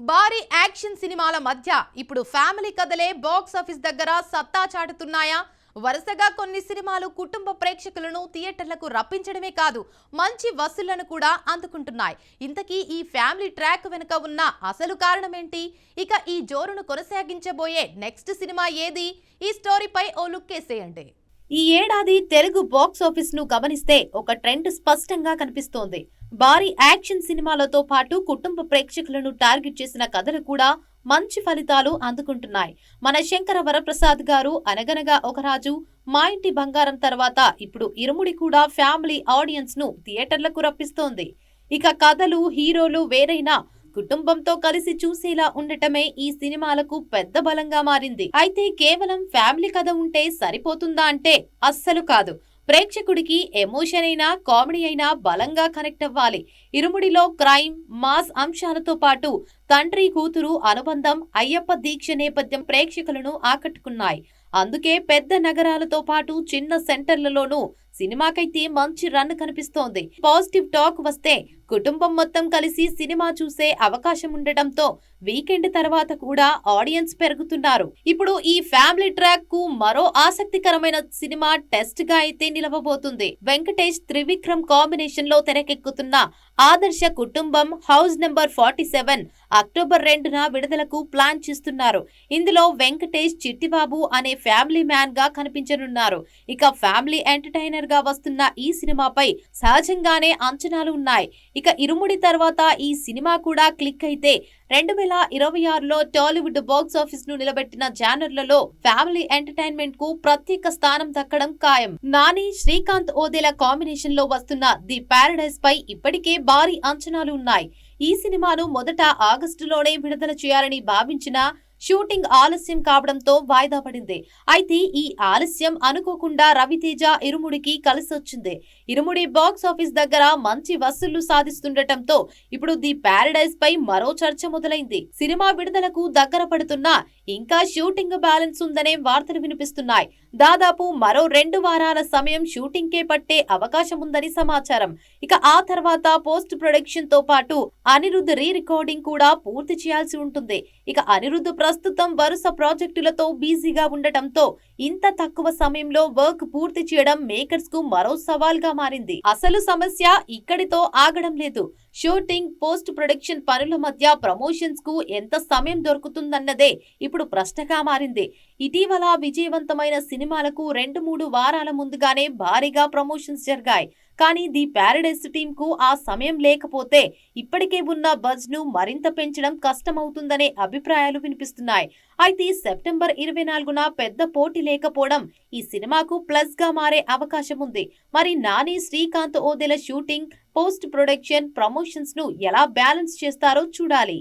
భారీ యాక్షన్ సినిమాల మధ్య ఇప్పుడు ఫ్యామిలీ కథలే బాక్స్ ఆఫీస్ దగ్గర సత్తా చాటుతున్నాయా? వరుసగా కొన్ని సినిమాలు కుటుంబ ప్రేక్షకులను థియేటర్లకు రప్పించడమే కాదు, మంచి వసూళ్లను కూడా అందుకుంటున్నాయి. ఇంతకీ ఈ ఫ్యామిలీ ట్రాక్ వెనుక ఉన్న అసలు కారణం ఏంటి? ఇక ఈ జోరును కొనసాగించబోయే నెక్స్ట్ సినిమా ఏది? ఈ స్టోరీపై ఓ లుక్ వేసేయండి. ఈ ఏడాది తెలుగు బాక్స్ ఆఫీస్ ను గమనిస్తే ఒక ట్రెండ్ స్పష్టంగా కనిపిస్తోంది. భారీ యాక్షన్ సినిమాలతో పాటు కుటుంబ ప్రేక్షకులను టార్గెట్ చేసిన కథలు కూడా మంచి ఫలితాలు అందుకుంటున్నాయి. మన శంకర వరప్రసాద్ గారు అనగనగా ఒక రాజు, మా ఇంటి బంగారం తర్వాత ఇప్పుడు ఇరుముడి కూడా ఫ్యామిలీ ఆడియన్స్ ను థియేటర్లకు రప్పిస్తోంది. ఇక కథలు, హీరోలు వేరైనా కుటుంబంతో కలిసి చూసేలా ఉండటమే ఈ సినిమాలకు పెద్ద బలంగా మారింది. అయితే కేవలం ఫ్యామిలీ కథ ఉంటే సరిపోతుందా అంటే అస్సలు కాదు. ప్రేక్షకుడికి ఎమోషన్ అయినా, కామెడీ అయినా బలంగా కనెక్ట్ అవ్వాలి. ఇరుముడిలో క్రైమ్, మాస్ అంశాలతో పాటు తండ్రి కూతురు అనుబంధం, అయ్యప్ప దీక్ష నేపథ్యం ప్రేక్షకులను ఆకట్టుకున్నాయి. అందుకే పెద్ద నగరాలతో పాటు చిన్న సెంటర్లలోనూ సినిమాకైతే మంచి రన్ కనిపిస్తోంది. పాజిటివ్ టాక్ వస్తే కుటుంబం మొత్తం కలిసి సినిమా చూసే అవకాశం ఉండటంతో వీకెండ్ తర్వాత కూడా ఆడియన్స్ పెరుగుతున్నారు. ఇప్పుడు ఈ ఫ్యామిలీ ట్రాక్ కు మరో ఆసక్తికరమైన సినిమా టెస్ట్ గా అయితే నిలవబోతుంది. వెంకటేష్, త్రివిక్రమ్ కాంబినేషన్ లో తెరకెక్కుతున్న ఆదర్శ కుటుంబం హౌస్ నెంబర్ 47 అక్టోబర్ 2న విడుదలకు ప్లాన్ చేస్తున్నారు. ఇందులో వెంకటేష్ చిట్టిబాబు అనే ఫ్యామిలీ మ్యాన్ గా కనిపించనున్నారు. ఇక ఫ్యామిలీ ఎంటర్టైనర్ గా వస్తున్న ఈ సినిమాపై సహజంగానే అంచనాలు ఉన్నాయి. ఇక ఇరుముడి తర్వాత ఈ సినిమా కూడా క్లిక్ అయితే 2026లో టాలీవుడ్ బాక్స్ ఆఫీస్ ను నిలబెట్టిన జానర్లలో ఫ్యామిలీ ఎంటర్టైన్మెంట్ కు ప్రత్యేక స్థానం దక్కడం ఖాయం. నాని, శ్రీకాంత్ ఓదెల కాంబినేషన్ లో వస్తున్న ది పారడైజ్ పై ఇప్పటికే భారీ అంచనాలు ఉన్నాయి. ఈ సినిమాను మొదట ఆగస్టులోనే విడుదల చేయాలని భావించిన షూటింగ్ ఆలస్యం కావడంతో వాయిదా పడింది. అయితే ఈ ఆలస్యం అనుకోకుండా రవితేజ ఇరుముడికి కలిసొచ్చింది. ఇరుముడి బాక్స్ ఆఫీస్ దగ్గర మంచి వసూళ్లు సాధిస్తుండటంతో ఇప్పుడు ది పారడైజ్ పై మరో చర్చ మొదలైంది. సినిమా విడుదలకు దగ్గర పడుతున్నా ఇంకా షూటింగ్ బ్యాలెన్స్ ఉందనే వార్తలు వినిపిస్తున్నాయి. దాదాపు మరో 2 వారాల సమయం షూటింగ్ కే పట్టే అవకాశం ఉందని సమాచారం. ఇక ఆ తర్వాత పోస్ట్ ప్రొడక్షన్ తో పాటు అనిరుద్ధ్ రీ రికార్డింగ్ కూడా పూర్తి చేయాల్సి ఉంటుంది. ఇక అనిరుద్ధ్ ప్రస్తుతం వరుస ప్రాజెక్టులతో బిజీగా ఉండటంతో ఇంత తక్కువ సమయంలో వర్క్ పూర్తి చేయడం మేకర్స్ కు మరో సవాల్గా మారింది. అసలు సమస్య ఇక్కడితో ఆగడం లేదు. షూటింగ్, పోస్ట్ ప్రొడక్షన్ పనుల మధ్య ప్రమోషన్స్ కు ఎంత సమయం దొరుకుతుందన్నదే ఇప్పుడు ప్రశ్నగా మారింది. ఇటీవల విజయవంతమైన సినిమాలకు 2-3 వారాల ముందుగానే భారీగా ప్రమోషన్స్ జరిగాయి. కానీ ది పారడైజ్ టీమ్ కు ఆ సమయం లేకపోతే ఇప్పటికే ఉన్న బజ్ ను మరింత పెంచడం కష్టమవుతుందనే అభిప్రాయాలు వినిపిస్తున్నాయి. అయితే సెప్టెంబర్ 24న పెద్ద పోటీ లేకపోవడం ఈ సినిమాకు ప్లస్ గా మారే అవకాశం ఉంది. మరి Nani, Srikanth Odela shooting, post production, promotions ను ఎలా బ్యాలెన్స్ చేస్తారో చూడాలి.